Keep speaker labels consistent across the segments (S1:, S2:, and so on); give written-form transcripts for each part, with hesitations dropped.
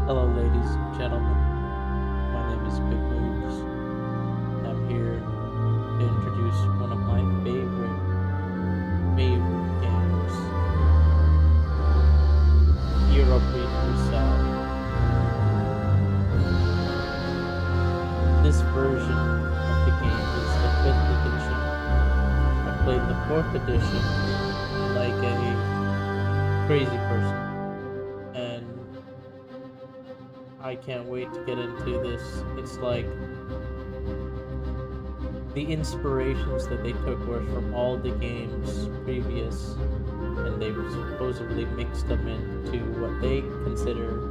S1: Hello, ladies and gentlemen. My name is Big Moves. I'm here to introduce one of my favorite games, Europa Universalis. This version of the game is the 5th edition. I played the 4th edition like a crazy person, and I can't wait to get into this. It's like the inspirations that they took were from all the games previous, and they supposedly mixed them into what they consider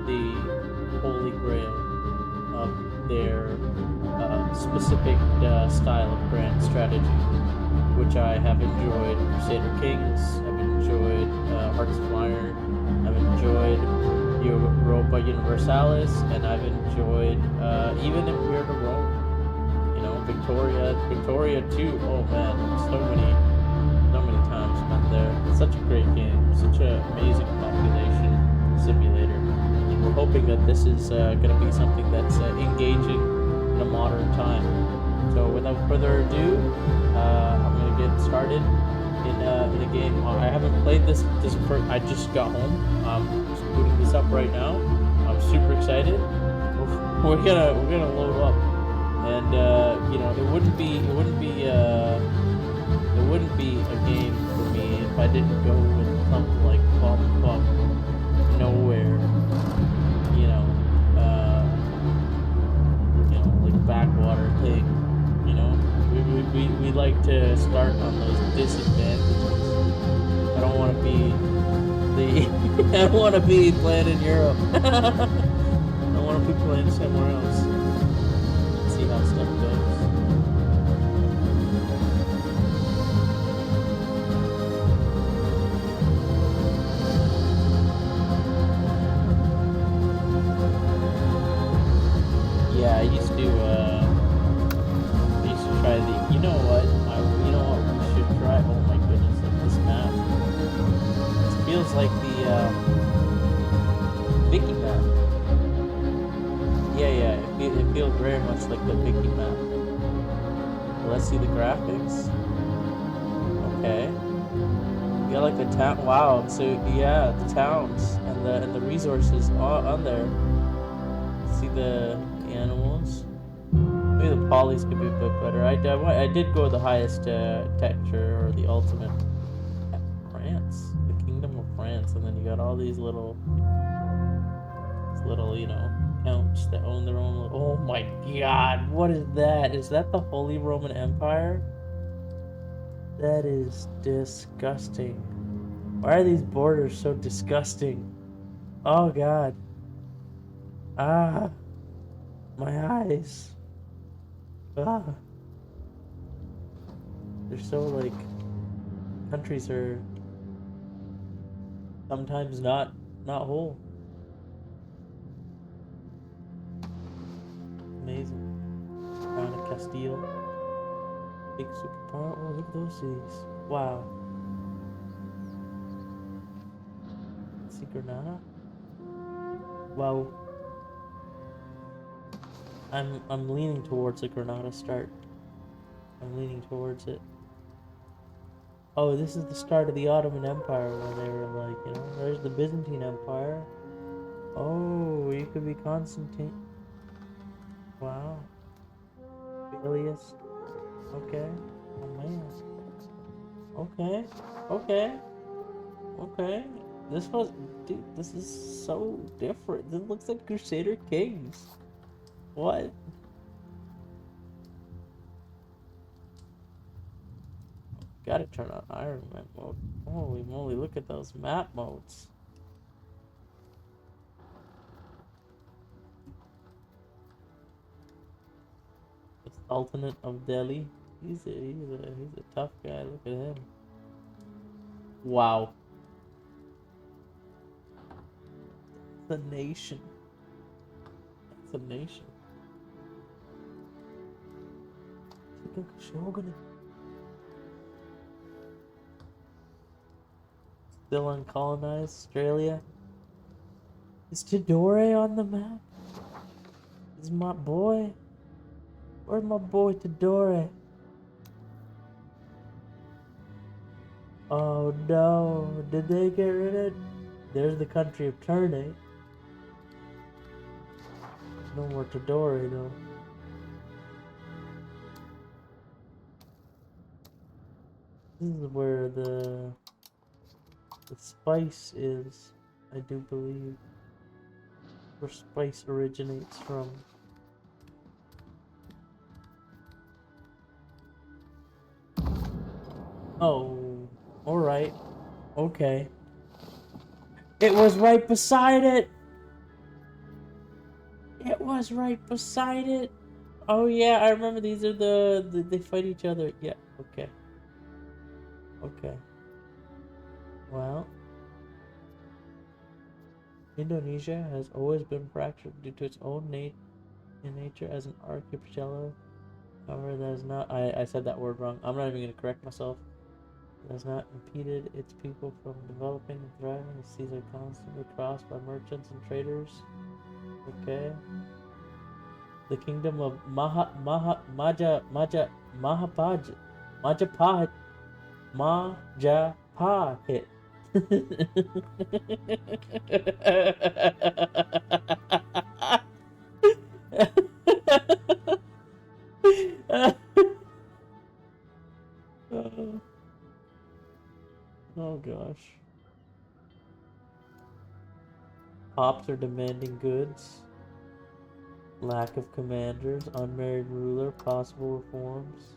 S1: the holy grail of their specific style of grand strategy, which I have enjoyed. Crusader Kings, I've enjoyed Hearts of Iron, I've enjoyed Europa Universalis, and I've enjoyed even Imperial Rome. You know, Victoria too. Oh man, so many times spent there. It's such a great game, such an amazing population simulator. And we're hoping that this is going to be something that's engaging in a modern time. So without further ado, I'm going to get started in the game. I haven't played this first. I just got home. I'm just booting this up right now. I'm super excited. We're gonna load up, and you know, it wouldn't be a game for me if I didn't go with something like Fuck Nowhere. Like backwater thing. You know, we like to start on those disadvantages. I don't want to be I don't want to be playing in Europe. I want to be playing somewhere else. Let's see how stuff goes. Yeah, I used to try the. You know what? You know what we should try? Oh my goodness, like this map. It feels like the Vicky map. Yeah. It feels very much like the Vicky map. Let's see the graphics. Okay. You got like the town. Wow. So yeah, the towns and the resources on there. See the animals. Maybe the polys could be a bit better. I did go with the highest texture or the ultimate. France, the Kingdom of France, and then you got all these little counts that own their own. Oh my God, what is that? Is that the Holy Roman Empire? That is disgusting. Why are these borders so disgusting? Oh God. Ah, my eyes. Ah. They're so like, countries are sometimes not whole. Amazing. Crown of Castile. Big superpower. Oh, look at those cities. Wow. See Granada? Wow. I'm leaning towards a Granada start. I'm leaning towards it. Oh, this is the start of the Ottoman Empire where they were like, you know, there's the Byzantine Empire. Oh, you could be Constantine. Wow. Bilius. Okay. Oh man. Okay. Okay. Okay. Dude, this is so different. This looks like Crusader Kings. What? Gotta turn on Iron Man mode. Holy moly, look at those map modes. The Sultanate of Delhi. He's a tough guy. Look at him. Wow. That's a nation. That's a nation. Look at Shogunate. Still uncolonized Australia. Is Tidore on the map? Is my boy? Where's my boy Tidore? Oh no, did they get rid of it? There's the country of Ternate. There's no more Tidore though. This is where the spice is, I do believe. Where spice originates from. Oh, alright. Okay. It was right beside it! It was right beside it! Oh yeah, I remember these are they fight each other. Yeah, okay. Okay. Well, Indonesia has always been fractured due to its own nature as an archipelago. However, that is not. I said that word wrong. I'm not even going to correct myself. It has not impeded its people from developing and thriving. The seas are constantly crossed by merchants and traders. Okay. The kingdom of Majapahit. Majapahit. Oh gosh. Pops are demanding goods. Lack of commanders, unmarried ruler, possible reforms.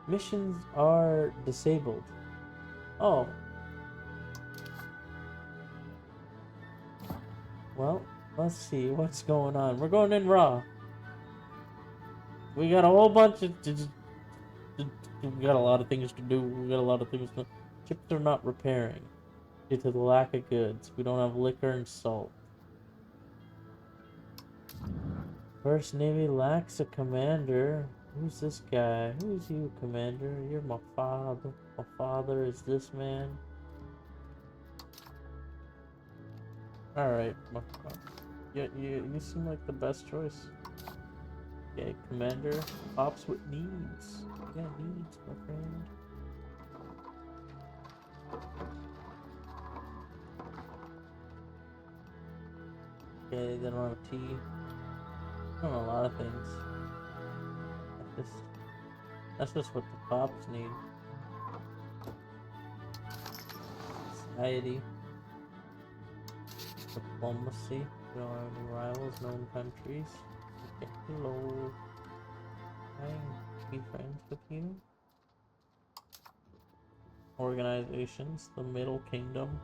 S1: Missions are disabled. Oh. Well, let's see what's going on. We're going in raw. We got a whole bunch of... We got a lot of things to do. We got a lot of things to... Ships are not repairing due to the lack of goods. We don't have liquor and salt. First Navy lacks a commander. Who's this guy? Who's you, commander? You're my father. My father is this man. Alright. You seem like the best choice. Okay, commander. Pops with needs. Yeah, needs, my friend. Okay, they don't have tea. I don't know, a lot of things. That's just what the pops need. Society. Diplomacy. We don't have any rivals, known countries. Okay, hello. I can be friends with you. Organizations. The Middle Kingdom.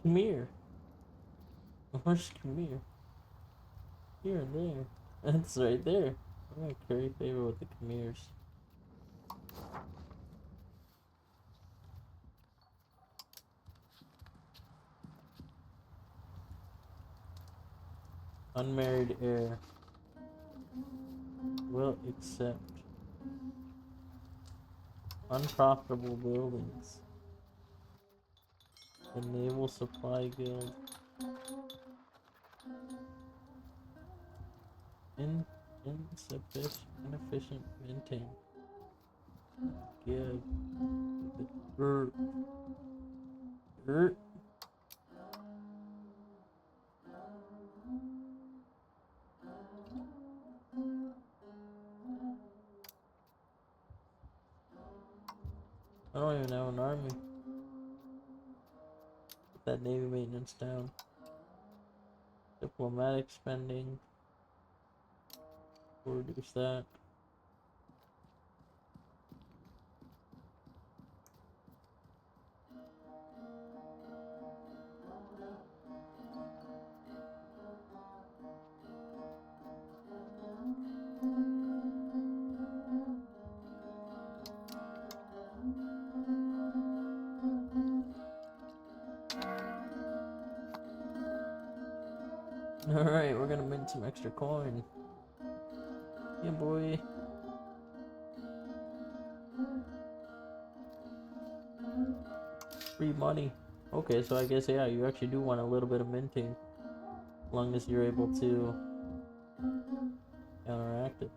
S1: Khmer. Where's Khmer? Here and there. That's right there. I'm gonna curry favor with the Khmers. Unmarried heir. Will accept. Unprofitable buildings. The Naval Supply Guild. Inefficient minting. Give. I don't even have an army. Put that navy maintenance down. Diplomatic spending. We'll reduce that. Alright, we're gonna mint some extra coin. Yeah, boy. Free money. Okay, so I guess, yeah, you actually do want a little bit of minting. As long as you're able to counteract it.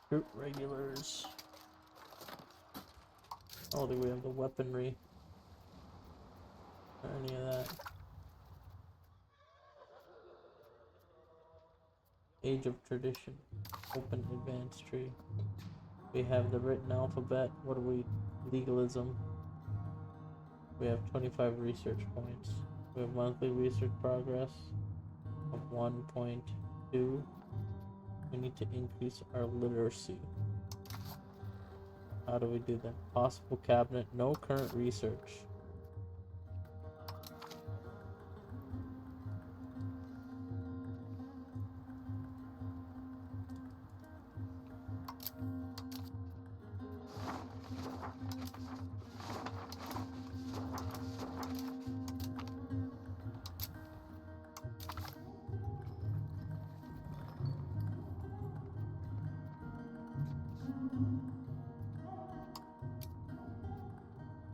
S1: Recruit regulars. I don't think we have the weaponry or any of that. Age of Tradition. Open advanced tree. We have the written alphabet. What are we? Legalism. We have 25 research points. We have monthly research progress of 1.2. We need to increase our literacy. How do we do that? Possible cabinet, no current research.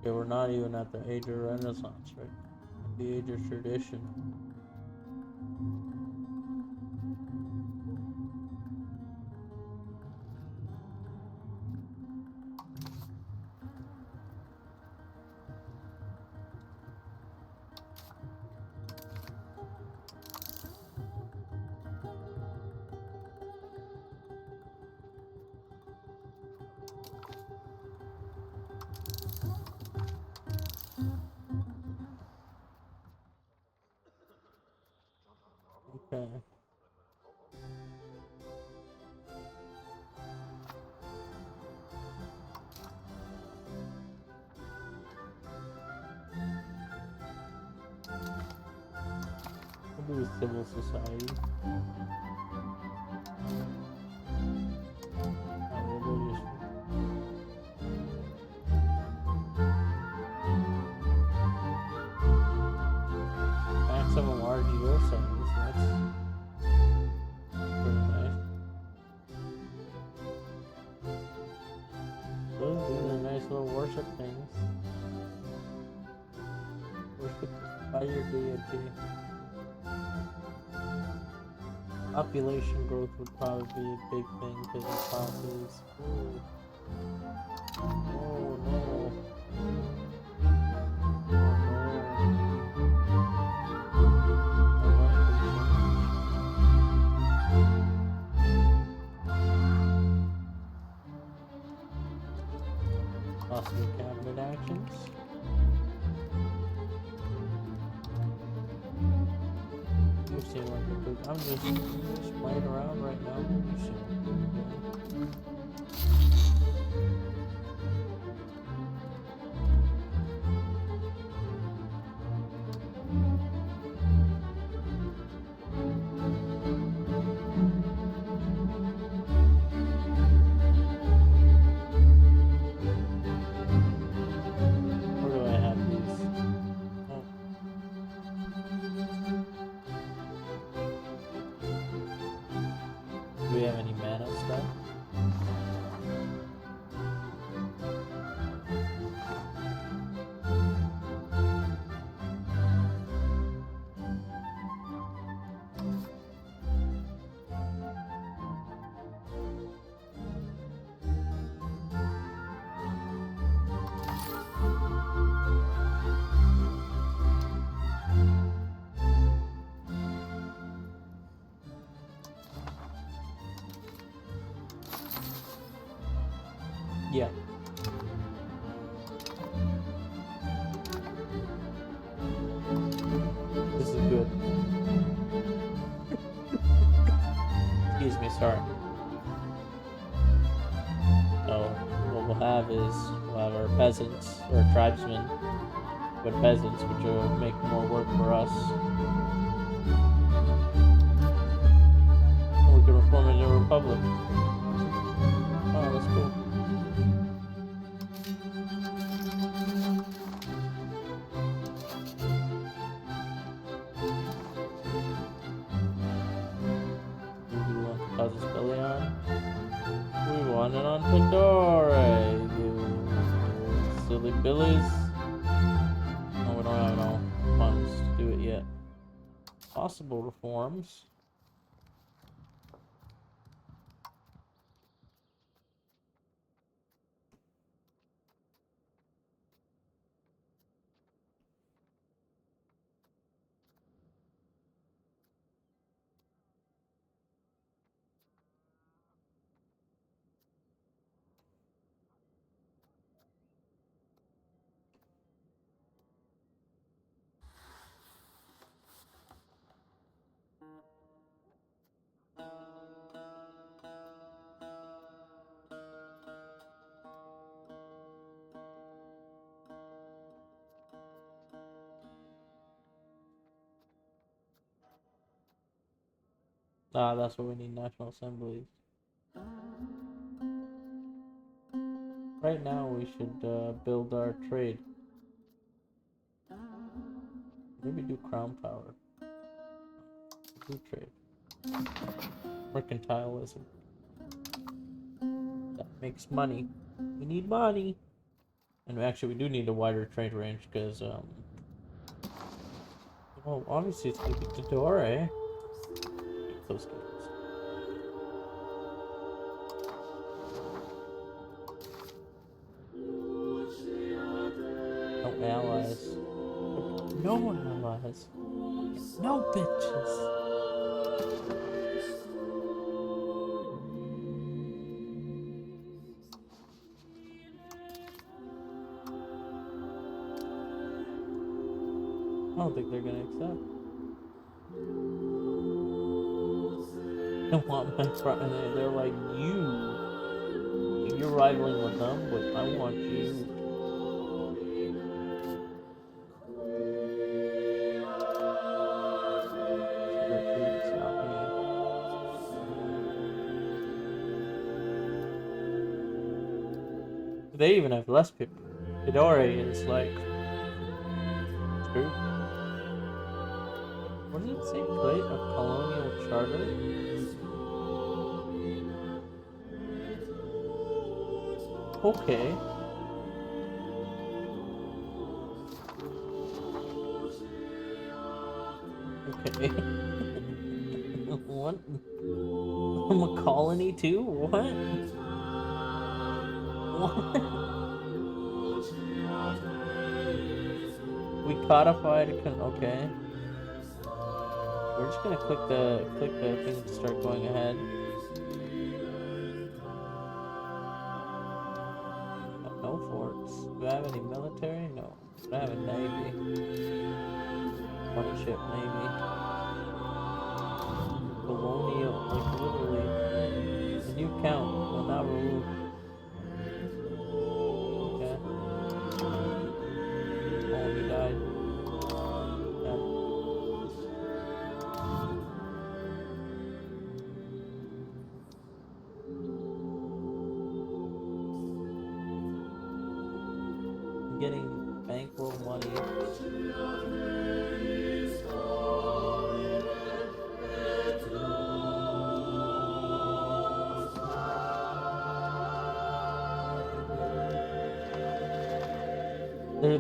S1: Okay, we're not even at the age of Renaissance, right? The age of tradition. Okay. We'll do civil society. Religious. Maximum RGO settings, that's pretty nice. Those are nice little worship things. Worship by your deity. Population growth would probably be a big thing because the pop is. Oh no. Possible cabinet actions. You seem like a good. I'm just playing around right now. You seem like a good guy. Where do I have these? Oh. Do we have any mana stuff? Yeah. This is good. Excuse me, sorry. So, what we'll have is, we'll have our peasants, or tribesmen, but peasants, which will make more work for us. And we can reform a new republic. Oh, that's cool. Fedora, you silly billies. Oh, we don't have no funds to do it yet. Possible reforms. Ah, that's what we need, national assemblies. Right now we should build our trade. Maybe do crown power. Do trade. Mercantilism. That makes money. We need money. And actually we do need a wider trade range because well, obviously it's gonna be Fedora, eh? Those games. No allies. No allies. No bitches. I don't think they're gonna accept. I want my front, and they're like, you're rivaling with them, but I want you. Recruits, not me. They even have less people. Fedora is like screwed. What does it say? Create a colonial charter? Okay. Okay. What? I'm a colony too? What? What? We codified. Okay. We're just gonna click the thing to start going ahead. No forts. Do I have any military? No. Do I have a navy? One ship navy. Colonial, like literally. The new count will now rule. Okay. Oh, he died. Yeah. Getting bankroll money.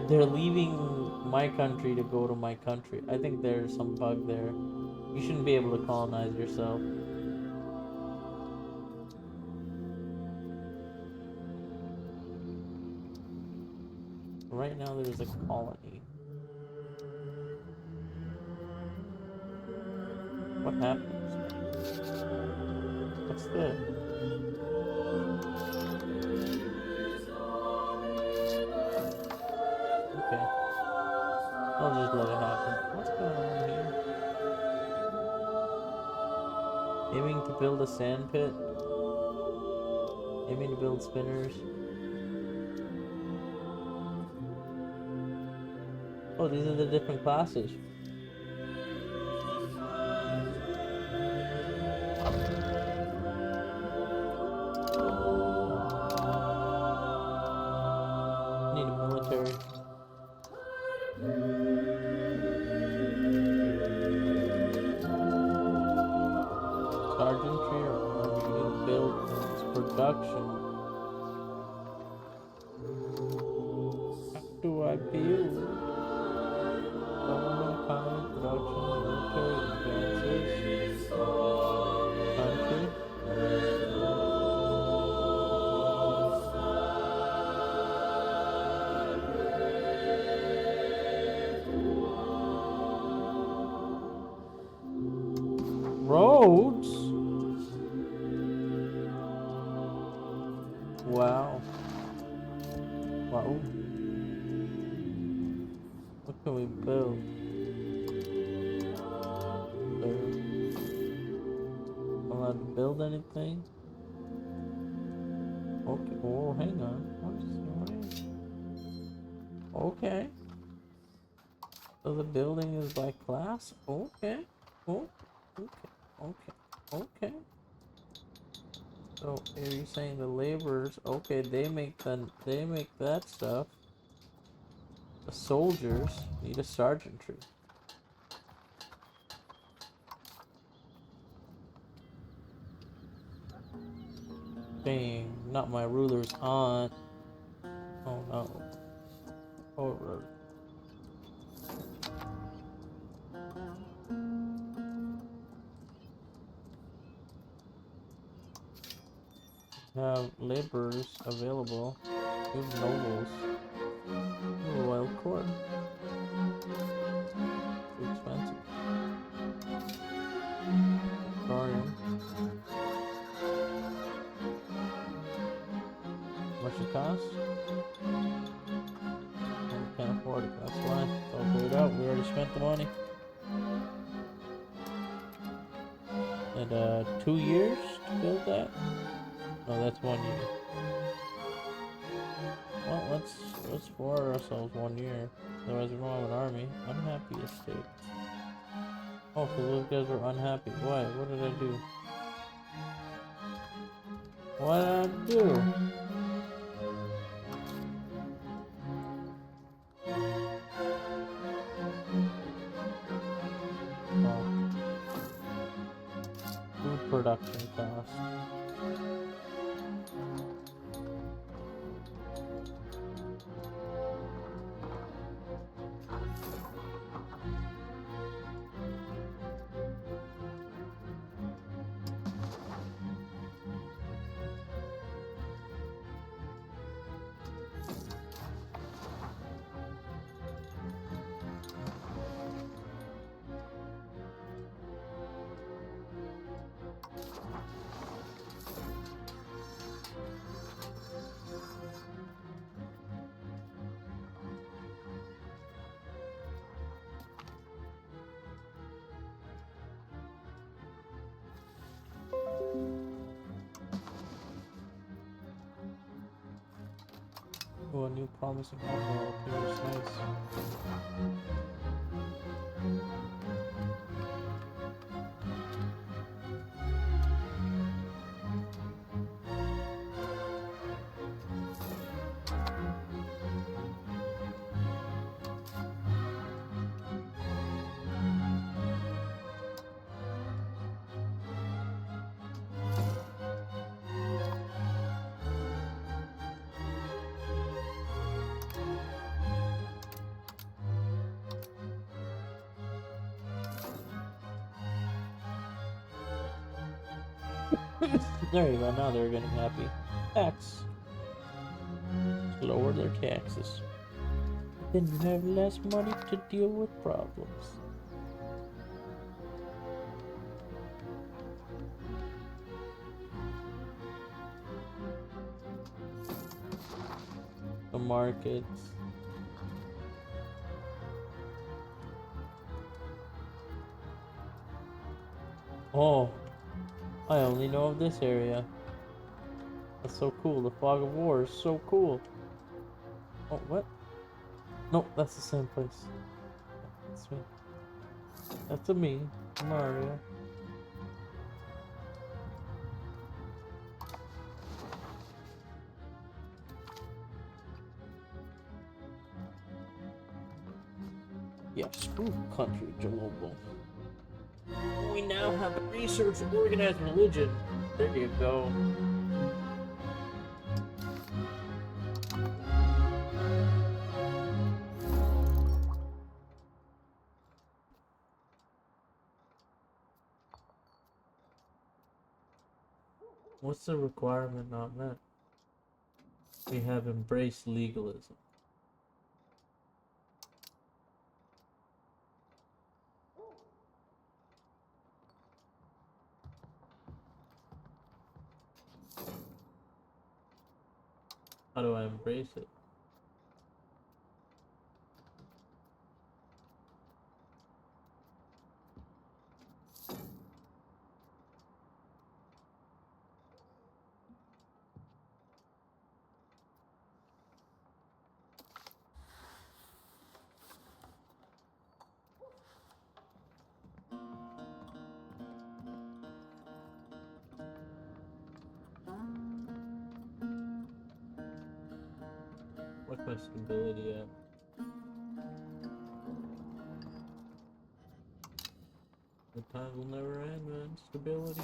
S1: They're leaving my country to go to my country. I think there's some bug there. You shouldn't be able to colonize yourself. Right now there's a colony. What happens? What's this? Okay. I'll just let it happen. What's going on here? Aiming to build a sand pit. Aiming to build spinners. Oh, these are the different classes. Need a military. Sergeantry or whatever you need to build. It's production. field. Government, economy, production, military advances, country. Roads? Wow. Wow. What can we build? Allowed to build anything? Okay. Oh, hang on. Okay. So the building is by class? Okay. Oh, okay. Okay. Okay. So are you saying the laborers? Okay, they make that stuff. The soldiers need a sergeantry. Dang, not my ruler's aunt. Oh no. Oh, have laborers available. Give nobles. Ooh, royal court. Too expensive. Victorian. Much it cost? We can't afford it, that's why. It's all cleared out. We already spent the money. And 2 years to build that? No, that's 1 year. Well, let's for ourselves 1 year. Otherwise, we don't have an army. Unhappy estate. Oh, so those guys were unhappy. Why? What did I do? What did I do? Oh. Food production cost. Oh, a new promising alcohol appears. Nice. There you go, now they're getting happy. Tax. Lower their taxes. Then you have less money to deal with problems. The markets. Oh, I only know of this area. That's so cool. The Fog of War is so cool. Oh, what? Nope, that's the same place. That's me. That's a me, Mario. Yeah, screw country global. We now have a research and organized religion. There you go. What's the requirement not met? We have embraced legalism. How do I embrace it? What's my stability at? The time will never end, man. Stability.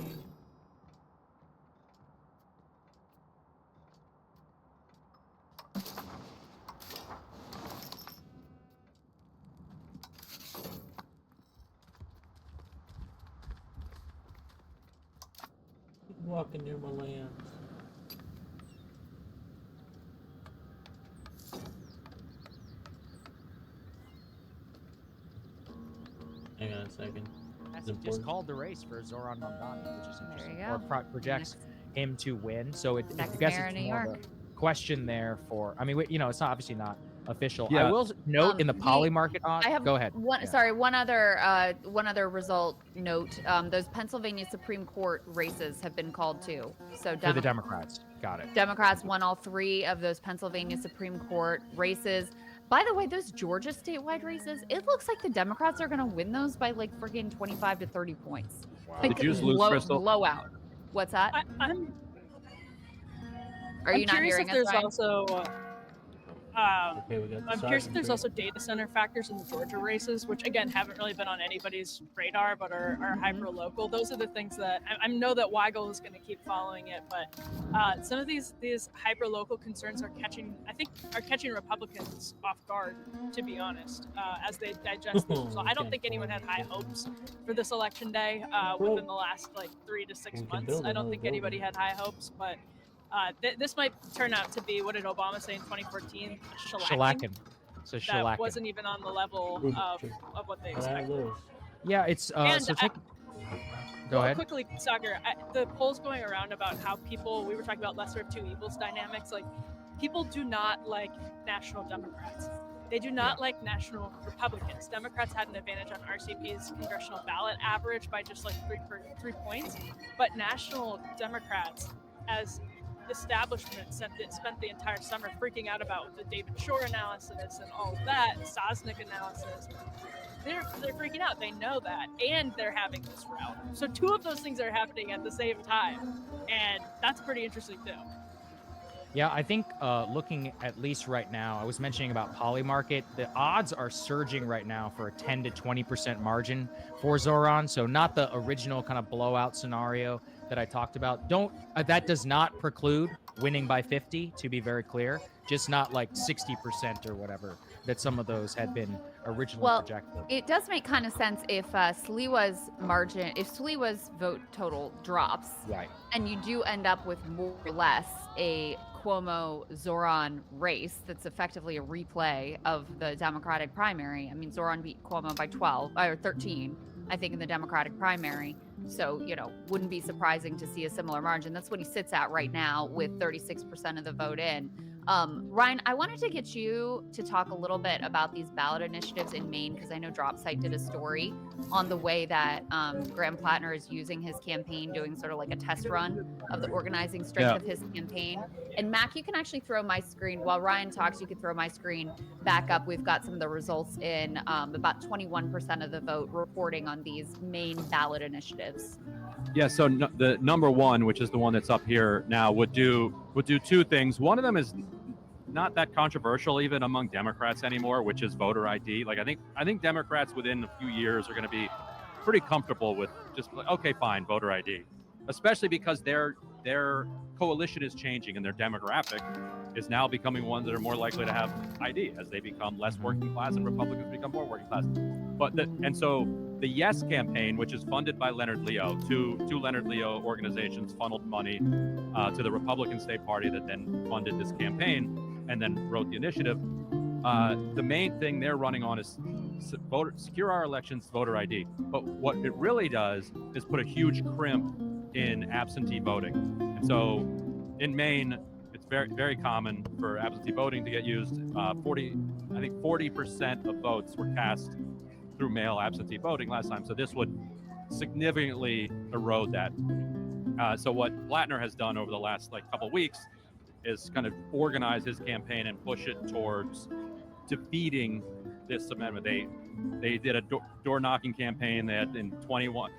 S1: Keep walking near my lands. Hang on a second.
S2: Just called the race for Zoran Mamdani, which is interesting.
S3: There you go.
S2: Or projects him to win. So it, I
S3: Next
S2: guess
S3: mayor
S2: it's
S3: in New
S2: more of
S3: York.
S2: a question there for. I mean, you know, it's not obviously not official.
S4: Yeah.
S2: I will note in the poly market.
S3: I have
S2: Go ahead.
S3: One other result note. Those Pennsylvania Supreme Court races have been called too. So
S2: For the Democrats. Got it.
S3: Democrats won all 3 of those Pennsylvania Supreme Court races. By the way, those Georgia statewide races, it looks like the Democrats are going to win those by like friggin' 25 to 30 points.
S2: Wow.
S3: Like,
S4: Did you lose, Crystal?
S3: blowout. What's that?
S5: I'm
S3: Are you not
S5: curious
S3: hearing
S5: if
S3: us,
S5: there's
S3: Ryan?
S5: also
S1: Okay, we got the
S5: I'm curious if there's
S1: sovereignty.
S5: also data center factors in the Georgia races, which again haven't really been on anybody's radar, but are hyper local. Those are the things that I know that Weigel is going to keep following it, but some of these hyper local concerns are catching Republicans off guard, to be honest, as they digest them. So I don't think anyone had high hopes for this election day within the last like 3 to 6 months. I don't think anybody had high hopes, but. This might turn out to be, what did Obama say in 2014?
S2: Shellacking. So
S5: That
S2: shellacking.
S5: wasn't even on the level of what they expected.
S2: Yeah, it's so take. Go ahead.
S5: Quickly, Soccer, the polls going around about how we were talking about lesser of two evils dynamics, like people do not like national Democrats. They do not like national Republicans. Democrats had an advantage on RCP's congressional ballot average by just like 3 points, but national Democrats, as establishment spent the entire summer freaking out about the David Shore analysis and all of that, Sosnick analysis. They're freaking out. They know that, and they're having this route. So 2 of those things are happening at the same time, and that's pretty interesting too.
S2: Yeah, I think looking at least right now, I was mentioning about poly market, the odds are surging right now for a 10 to 20% margin for Zoran. So not the original kind of blowout scenario that I talked about. That does not preclude winning by 50, to be very clear, just not like 60% or whatever that some of those had been originally projected.
S3: It does make kind of sense if Sliwa's vote total drops,
S2: Right.
S3: and you do end up with more or less a Cuomo-Zoran race that's effectively a replay of the Democratic primary. I mean, Zoran beat Cuomo by 12 or 13, I think, in the Democratic primary. So, wouldn't be surprising to see a similar margin. That's what he sits at right now with 36% of the vote in. Ryan, I wanted to get you to talk a little bit about these ballot initiatives in Maine, because I know DropSite did a story on the way that Graham Plattner is using his campaign, doing sort of like a test run of the organizing strength of his campaign. And Mac, you can actually throw my screen, while Ryan talks, you can throw my screen back up. We've got some of the results in about 21% of the vote reporting on these Maine ballot initiatives.
S4: Yeah, so the number one, which is the one that's up here now, would do 2 things. One of them is not that controversial even among Democrats anymore, which is voter ID. Like I think Democrats within a few years are going to be pretty comfortable with just like, okay, fine, voter ID, especially because they're their coalition is changing and their demographic is now becoming ones that are more likely to have ID as they become less working class and Republicans become more working class. And so the Yes campaign, which is funded by Leonard Leo, two Leonard Leo organizations funneled money to the Republican State Party that then funded this campaign and then wrote the initiative. The main thing they're running on is secure our elections, voter ID. But what it really does is put a huge crimp in absentee voting. And so in Maine, it's very, very common for absentee voting to get used. 40% of votes were cast through mail absentee voting last time. So this would significantly erode that. So what Blattner has done over the last couple weeks is kind of organize his campaign and push it towards defeating this amendment. They did a door knocking campaign. They had in 21.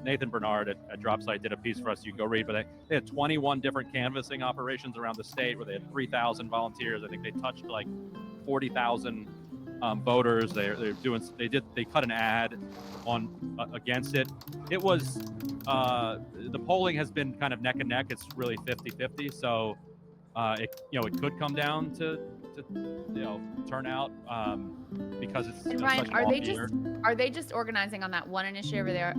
S4: Nathan Bernard at Dropsite did a piece for us. You can go read, but they had 21 different canvassing operations around the state where they had 3,000 volunteers. I think they touched 40,000 voters. They cut an ad on against it. It was the polling has been kind of neck and neck. It's really 50-50. So it could come down to turnout because it's
S3: and Ryan, are they just organizing on that one initiative, or they're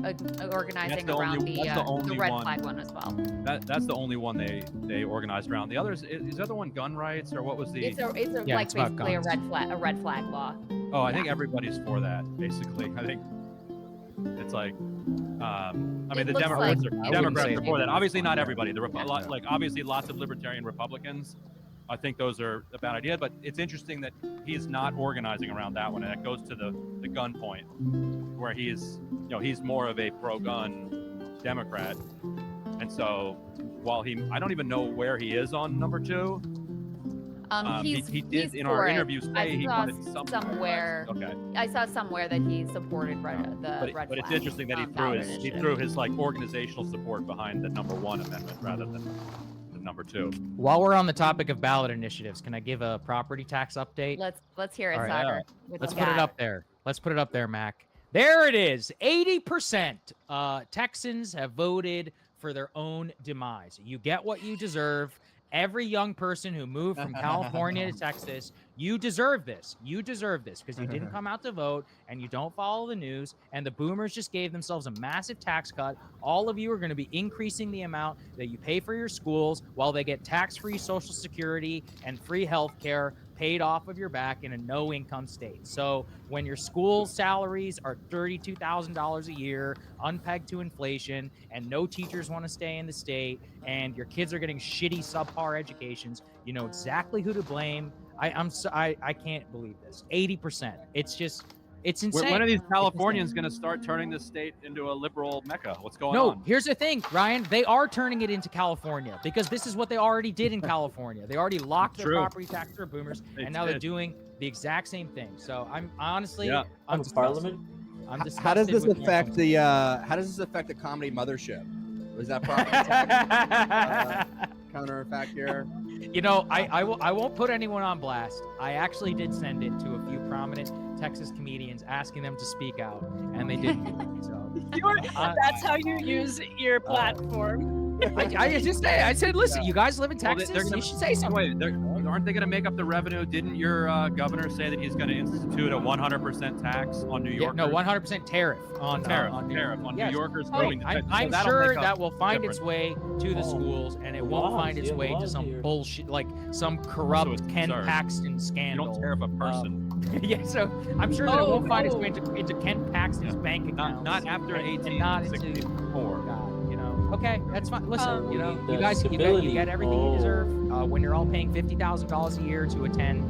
S3: organizing around the red flag one as well?
S4: That's the only one they organized around. The others is the other one gun rights, or what was the?
S3: It's basically a red flag law.
S4: Oh, I think everybody's for that. Basically, I think it's the Democrats are for that. Obviously, not everybody. Obviously, lots of libertarian Republicans. I think those are a bad idea, but it's interesting that he's not organizing around that one, and that goes to the gun point, where he's more of a pro-gun Democrat, and so while I don't even know where he is on number 2. He did in our interview say he wanted somewhere. Okay.
S3: I saw somewhere that he supported red flag.
S4: But it's interesting that he threw his organizational support behind the number 1 amendment rather than number 2.
S2: While we're on the topic of ballot initiatives, can I give a property tax update?
S3: Let's hear it,
S2: Right,
S3: Sagar.
S2: Let's put it up there. Let's put it up there, Mac. There it is. 80% Texans have voted for their own demise. You get what you deserve. Every young person who moved from California to Texas, you deserve this. You deserve this because you didn't come out to vote and you don't follow the news. And the boomers just gave themselves a massive tax cut. All of you are going to be increasing the amount that you pay for your schools while they get tax-free Social Security and free health care paid off of your back in a no-income state. So when your school salaries are $32,000 a year, unpegged to inflation, and no teachers want to stay in the state, and your kids are getting shitty subpar educations, you know exactly who to blame. I can't believe this. 80%. It's insane.
S4: When are these Californians going to start turning this state into a liberal mecca? What's going on?
S2: No, here's the thing, Ryan. They are turning it into California because this is what they already did in California. They already locked their property tax for boomers, and now they're doing the exact same thing. So I'm honestly, I'm
S1: Parliament.
S2: I'm disgusted.
S6: How does this affect the? How does this affect the comedy mothership? Was that property tax counter fact here?
S2: You know, I won't put anyone on blast. I actually did send it to a few prominent Texas comedians asking them to speak out, and they didn't. So
S5: that's how you use your platform.
S2: I said, listen, you guys live in Texas. You should say something.
S4: Wait, aren't they going to make up the revenue? Didn't your governor say that he's going to institute a 100% tax on New Yorkers?
S2: No, 100% tariff on
S4: New Yorkers moving to Texas.
S2: I'm sure that will find its way to the schools, and it won't find its way to some bullshit, like some corrupt Ken Paxton scandal.
S4: You don't tariff a person.
S2: Yeah, so I'm sure that it won't find its way into Ken Paxton's bank account.
S4: Not after 1864.
S2: Okay, that's fine. Listen, you guys, you get everything you deserve when you're all paying $50,000 a year to attend,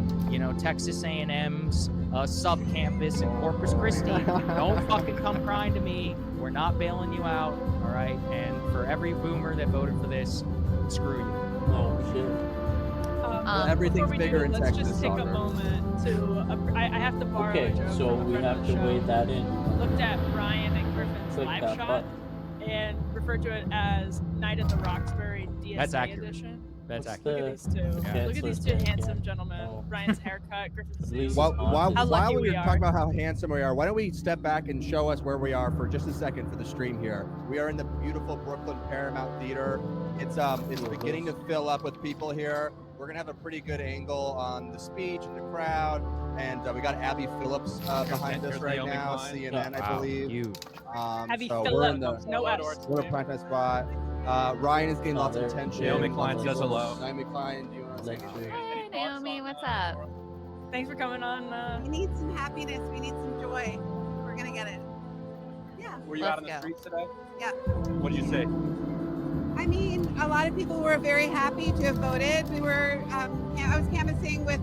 S2: Texas A&M's sub campus in Corpus Christi. Don't fucking come crying to me. We're not bailing you out, all right? And for every boomer that voted for this, screw you.
S1: Oh shit.
S6: Everything's bigger in
S5: Let's
S6: Texas.
S5: Just take a moment to. I have to borrow.
S1: Okay,
S5: a joke
S1: so
S5: from
S1: we
S5: a friend
S1: have
S5: of
S1: to
S5: the show.
S1: wade that in.
S5: Looked at Ryan and Griffin's
S1: Click
S5: live
S1: that
S5: shot
S1: button.
S5: and referred to it as Night at the Roxbury DSA
S2: That's accurate.
S5: edition.
S2: That's
S1: What's
S2: accurate.
S5: Look at these two.
S2: Yeah.
S5: Look at these two
S1: Chancellor's
S5: handsome
S1: Bank, yeah.
S5: gentlemen.
S1: Oh.
S5: Ryan's haircut, Griffin's
S1: At
S5: suit.
S1: least
S6: While,
S1: it's
S6: while,
S1: haunted.
S5: How
S6: while
S5: lucky
S6: we
S5: we
S6: were
S5: are.
S6: talking about how handsome we are, why don't we step back and show us where we are for just a second for the stream here? We are in the beautiful Brooklyn Paramount Theater. It's beginning to fill up with people here. We're gonna have a pretty good angle on the speech and the crowd, and we got Abby Phillips behind us
S4: Here's
S6: right
S4: Naomi
S6: now,
S4: Klein.
S6: CNN, I
S2: Wow,
S6: believe.
S2: huge.
S5: Abby
S6: So we're in the
S5: Phillips, no S.
S6: we're in a prime time spot. Ryan is getting
S1: Oh,
S6: lots of
S1: there-
S6: attention.
S4: Naomi
S1: Yeah,
S4: Klein says hello.
S6: Naomi Klein, do you want to say
S1: Lecture.
S6: anything?
S3: Hey, Naomi, what's up?
S5: Thanks for coming on.
S7: We need some happiness. We need some joy. We're gonna get it. Yeah.
S4: Were you
S3: Let's
S4: out on the
S3: go.
S4: streets today?
S7: Yeah.
S4: What do you say?
S7: I mean, a lot of people were very happy to have voted. We were. I was canvassing with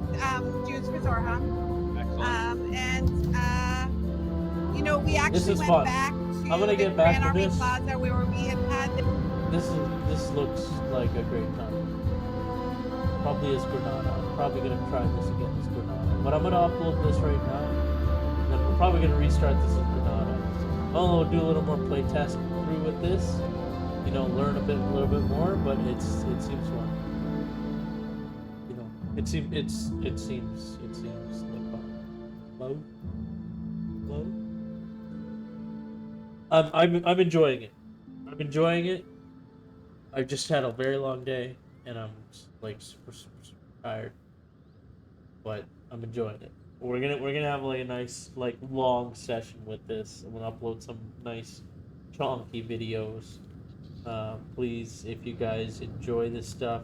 S7: Jews for Zorham, and you know, we actually
S1: is
S7: went
S1: fun.
S7: back to
S1: I'm gonna
S7: the
S1: get back
S7: Grand
S1: to
S7: Army
S1: this.
S7: Plaza where we had
S1: This looks like a great time. Probably is Granada. I'm probably gonna try this again as Granada. But I'm gonna upload this right now. And then we're probably gonna restart this as Granada. I'll do a little more playtest through with this. You know, learn a little bit more, but it seems fun. You know, it seems like fun. Low. I'm enjoying it. I'm enjoying it. I've just had a very long day, and I'm like super tired. But I'm enjoying it. We're gonna have like a nice like long session with this. I'm gonna upload some nice chunky videos. Please, if you guys enjoy this stuff,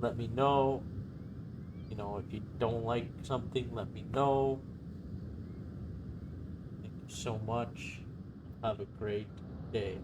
S1: let me know. You know, if you don't like something, let me know. Thank you so much. Have a great day.